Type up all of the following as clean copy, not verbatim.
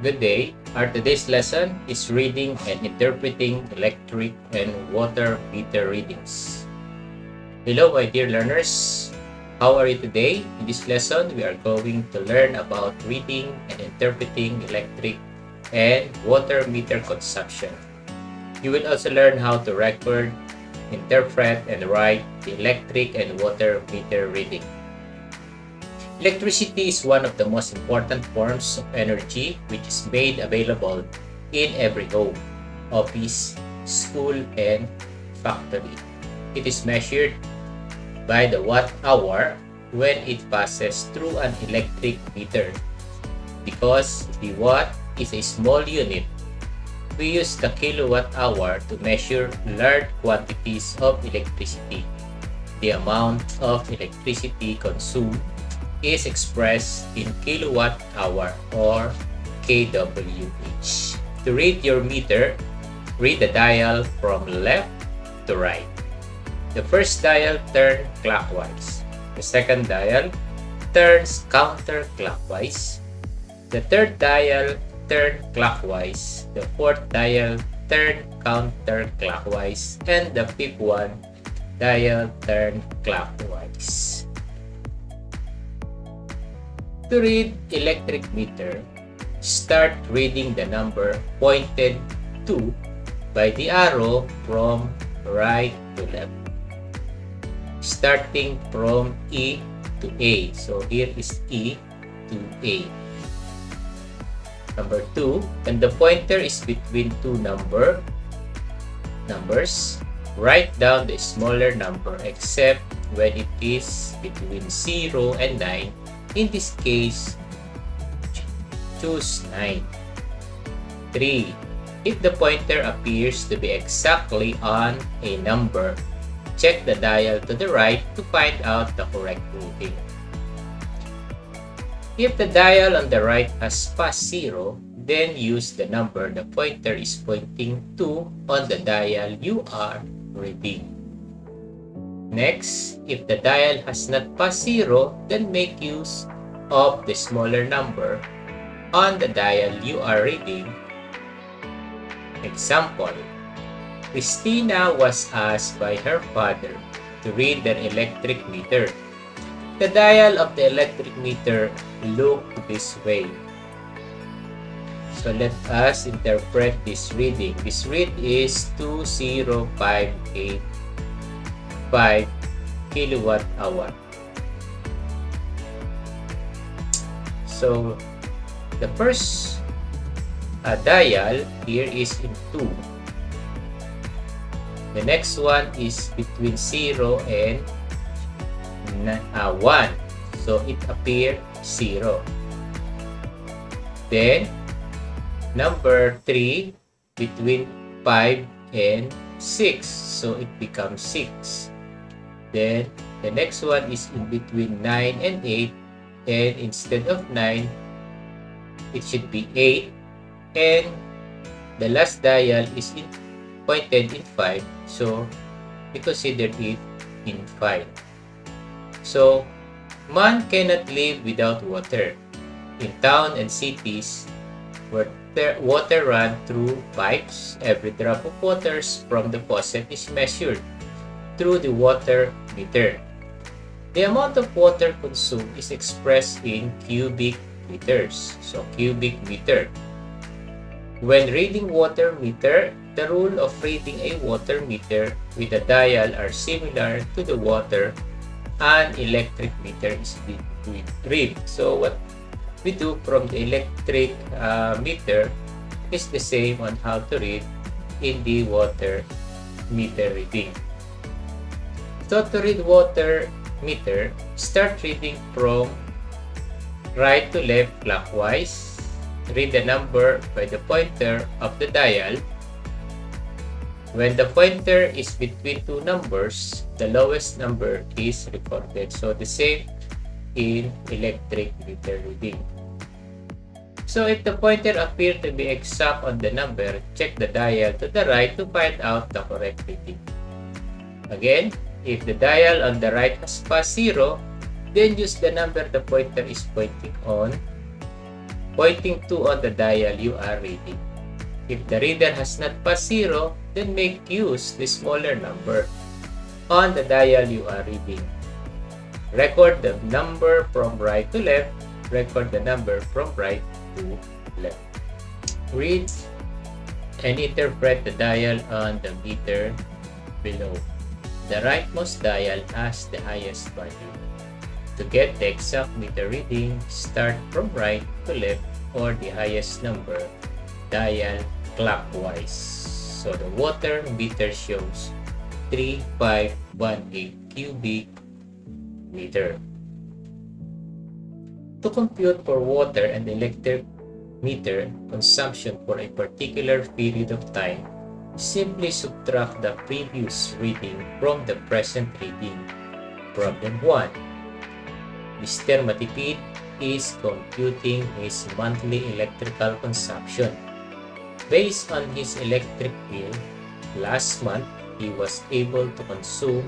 Good day. Our today's lesson is reading and interpreting electric and water meter readings. Hello, my dear learners. How are you today? In this lesson, we are going to learn about reading and interpreting electric and water meter consumption. You will also learn how to record, interpret, and write the electric and water meter reading. Electricity is one of the most important forms of energy which is made available in every home, office, school, and factory. It is measured by the watt-hour when it passes through an electric meter. Because the watt is a small unit, we use the kilowatt-hour to measure large quantities of electricity. The amount of electricity consumed is expressed in kilowatt hour or kWh. To read your meter, read the dial from left to right. The first dial turns clockwise. The second dial turns counterclockwise. The third dial turns clockwise. The fourth dial turns counterclockwise. And the fifth one dial turns clockwise. To read electric meter, start reading the number pointed to by the arrow from right to left. Starting from E to A. So here is E to A. Number 2, and the pointer is between two numbers. Write down the smaller number except when it is between 0 and 9. In this case, choose 9. 3. If the pointer appears to be exactly on a number, check the dial to the right to find out the correct reading. If the dial on the right has passed 0, then use the number the pointer is pointing to on the dial you are reading. Next, if the dial has not passed 0, then make use of the smaller number on the dial you are reading. Example, Christina was asked by her father to read the electric meter. The dial of the electric meter looked this way. So let us interpret this reading. This read is 20585 kilowatt hour. So the first dial here is in 2. The next one is between 0 and 1. So it appears 0. Then number 3 between 5 and 6. So it becomes 6. Then the next one is in between 9 and 8, and instead of 9, it should be 8, and the last dial is pointed in 5, so we consider it in 5. So man cannot live without water. In town and cities where water runs through pipes, every drop of water from the faucet is measured through the water meter. The amount of water consumed is expressed in cubic meters. So cubic meter. When reading water meter, the rule of reading a water meter with a dial are similar to the water and electric meter is read. So what we do from the electric meter is the same on how to read in the water meter reading. So to read water meter, start reading from right to left clockwise. Read the number by the pointer of the dial. When the pointer is between two numbers, the lowest number is recorded. So the same in electric meter reading. So if the pointer appears to be exact on the number, check the dial to the right to find out the correct reading. Again, if the dial on the right has passed 0, then use the number the pointer is pointing on pointing to on the dial you are reading. If the reader has not passed 0, then make use the smaller number on the dial you are reading. Record the number from right to left. Record the number from right to left. Read and interpret the dial on the meter below. The rightmost dial has the highest value. To get the exact meter reading, start from right to left or the highest number, dial clockwise. So the water meter shows 3518 cubic meter. To compute for water and electric meter consumption for a particular period of time, simply subtract the previous reading from the present reading. Problem 1. Mr. Matipid is computing his monthly electrical consumption. Based on his electric bill, last month he was able to consume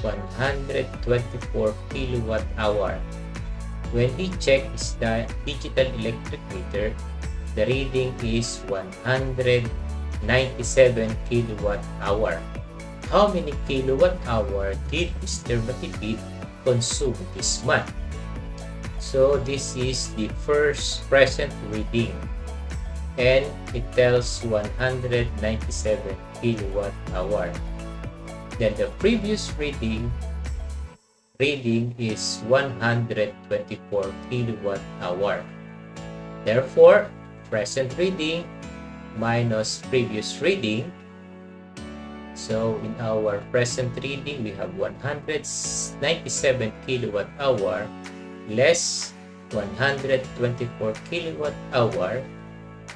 124 kilowatt hour. When he checked his digital electric meter, the reading is 197 kilowatt hour. How many kilowatt hour did Mr. Matipid consume this month? So this is the first present reading, and it tells 197 kilowatt hour. Then the previous reading is 124 kilowatt hour. Therefore, present reading minus previous reading. So in our present reading, we have 197 kilowatt hour less 124 kilowatt hour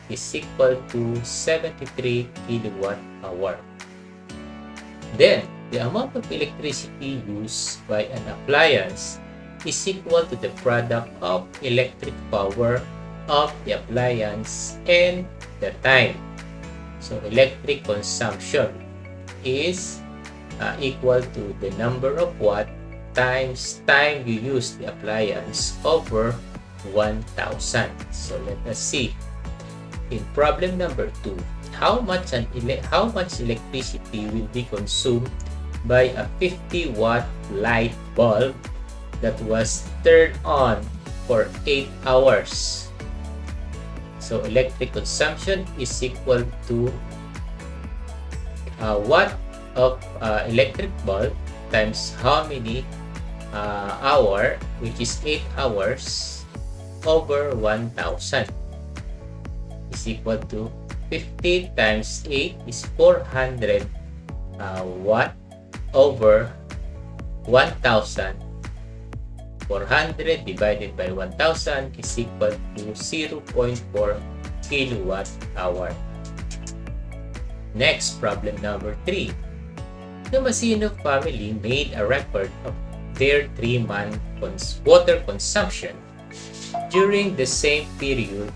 is equal to 73 kilowatt hour. Then, the amount of electricity used by an appliance is equal to the product of electric power of the appliance and the time. So, electric consumption is equal to the number of watt times time you use the appliance over 1,000. So, let us see. In problem number 2, how much electricity will be consumed by a 50 watt light bulb that was turned on for 8 hours. So electric consumption is equal to watt of electric bulb times how many hour, which is 8 hours, over 1,000 is equal to 50 times 8 is 400 watt over 1,000. 400 divided by 1,000 is equal to 0.4 kilowatt hour. Next, problem number 3. The Masino family made a record of their 3-month water consumption during the same period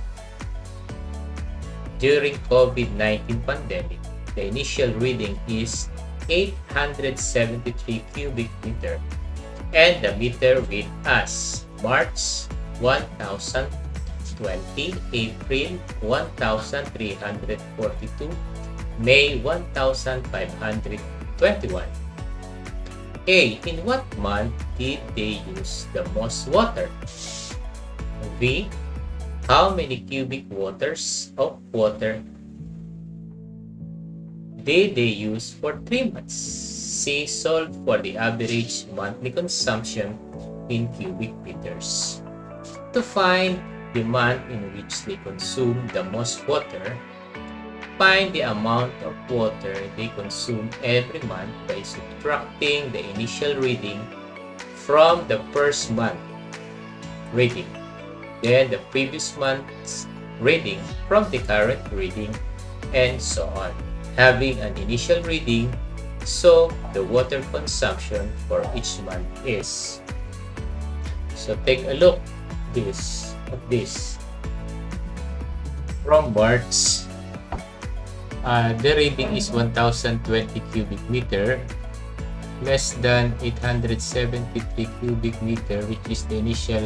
during COVID-19 pandemic. The initial reading is 873 cubic meter and the meter read as March 1020, April 1342, May 1521. A. In what month did they use the most water? B. How many cubic meters of water did they use for 3 months? C. Solve for the average monthly consumption in cubic meters. To find the month in which they consume the most water, find the amount of water they consume every month by subtracting the initial reading from the first month reading, then the previous month's reading from the current reading, and so on. Having an initial reading, so the water consumption for each month is. So take a look at this. From March, the reading is 1020 cubic meter, less than 873 cubic meter, which is the initial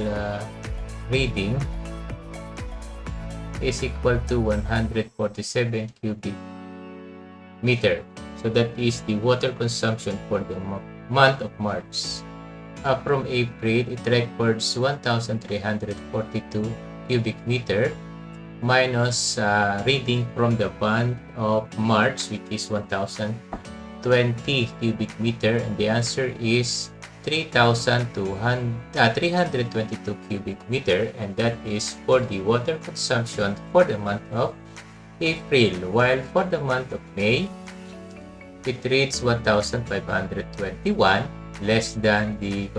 reading, is equal to 147 cubic meter. So that is the water consumption for the month of March. From April, it records 1,342 cubic meter minus reading from the month of March, which is 1,020 cubic meter, and the answer is 322 cubic meter, and that is for the water consumption for the month of April. While for the month of May, it reads 1,521, less than the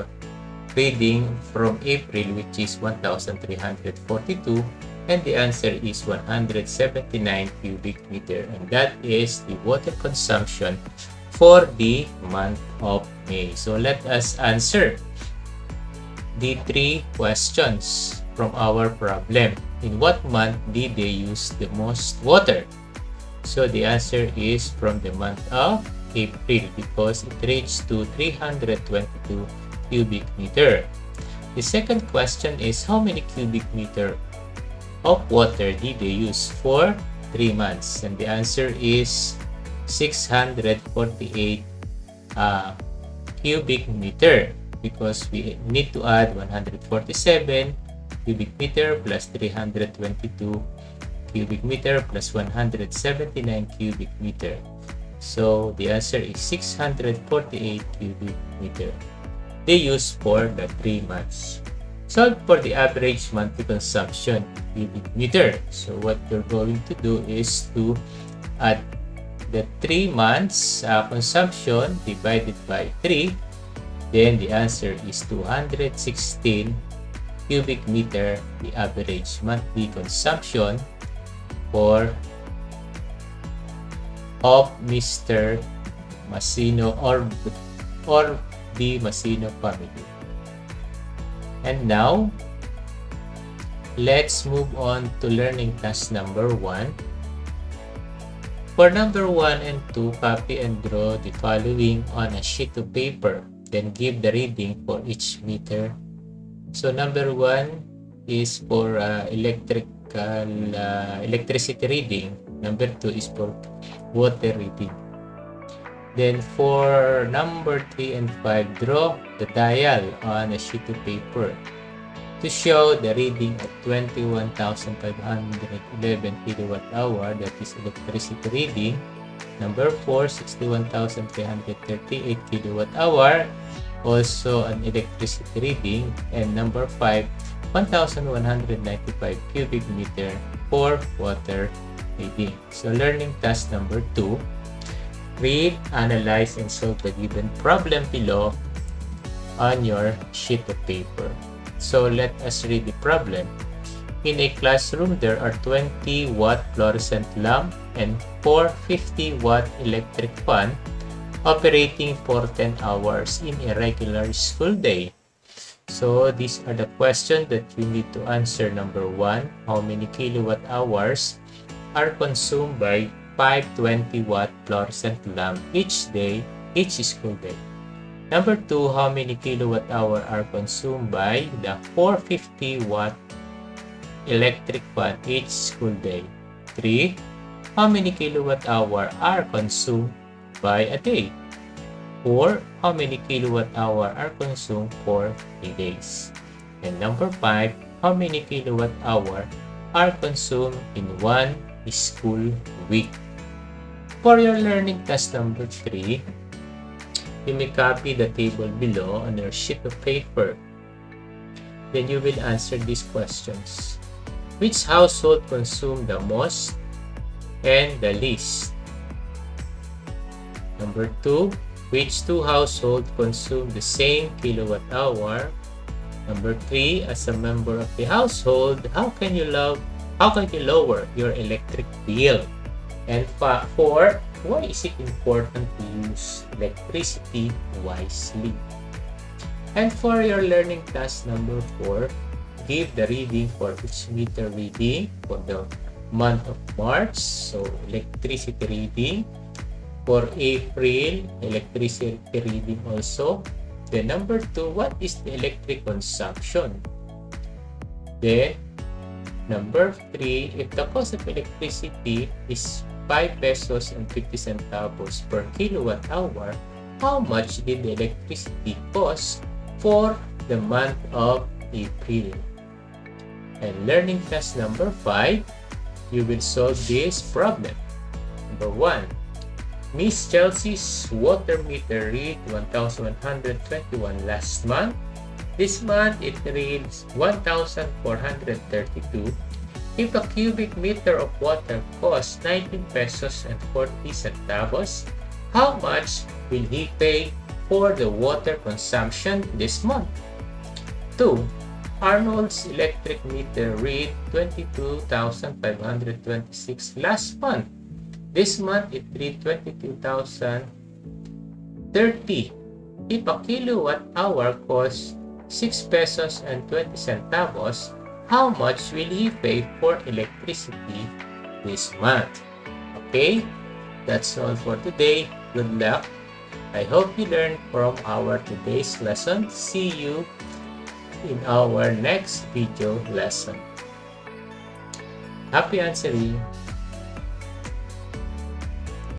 reading from April, which is 1,342, and the answer is 179 cubic meter, and that is the water consumption for the month of May. So let us answer the three questions from our problem. In what month did they use the most water? So the answer is from the month of April, because it reached to 322 cubic meter. The second question is, how many cubic meter of water did they use for 3 months? And the answer is 648 cubic meter, because we need to add 147 cubic meter plus 322 cubic meter plus 179 cubic meter. So the answer is 648 cubic meter they use for the 3 months. Solve for the average monthly consumption cubic meter. So what you're going to do is to add the 3 months consumption divided by 3. Then the answer is 216 cubic meter, the average monthly consumption of Mr. Masino or the Masino family. And now, let's move on to learning task number 1. For number 1 and 2, copy and draw the following on a sheet of paper. Then give the reading for each meter. So number 1 is for electricity reading. Number 2 is for water reading. Then for number 3 and 5, draw the dial on a sheet of paper to show the reading of 21,511 kilowatt hour, that is electricity reading. Number 4, 61,338 kilowatt hour, also an electricity reading. And number 5, 1,195 cubic meter for water reading. So learning task number 2, read, analyze, and solve the given problem below on your sheet of paper. So let us read the problem. In a classroom, there are 20-watt fluorescent lamp and 4 50-watt electric fan operating for 10 hours in a regular school day. So these are the questions that you need to answer. Number 1, how many kilowatt hours are consumed by 5 20-watt fluorescent lamp each school day? Number 2, how many kilowatt hour are consumed by the 450-watt electric fan each school day? 3, how many kilowatt hour are consumed by a day? 4, how many kilowatt hour are consumed for 3 days? And number 5, how many kilowatt hour are consumed in 1 school week? For your learning task number 3, you may copy the table below on your sheet of paper. Then you will answer these questions. Which household consumed the most and the least? Number 2, which 2 households consume the same kilowatt hour? Number 3, as a member of the household, how can you lower your electric bill? And 4, why is it important to use electricity wisely? And for your learning task number 4, give the reading for each meter reading for the month of March. So electricity reading. For April, electricity reading also. Then number 2, what is the electric consumption? Then Number 3, if the cost of electricity is 5 pesos and 50 centavos per kilowatt hour, how much did the electricity cost for the month of April? And learning task number 5, you will solve this problem. Number 1, Miss Chelsea's water meter read 1,121 last month. This month, it reads 1,432. If a cubic meter of water costs 19 pesos and 40 centavos, how much will he pay for the water consumption this month? 2. Arnold's electric meter read 22,526 last month. This month, it read 22,030. If a kilowatt hour costs 6 pesos and 20 centavos, how much will he pay for electricity this month? Okay, that's all for today. Good luck. I hope you learned from our today's lesson. See you in our next video lesson. Happy answering!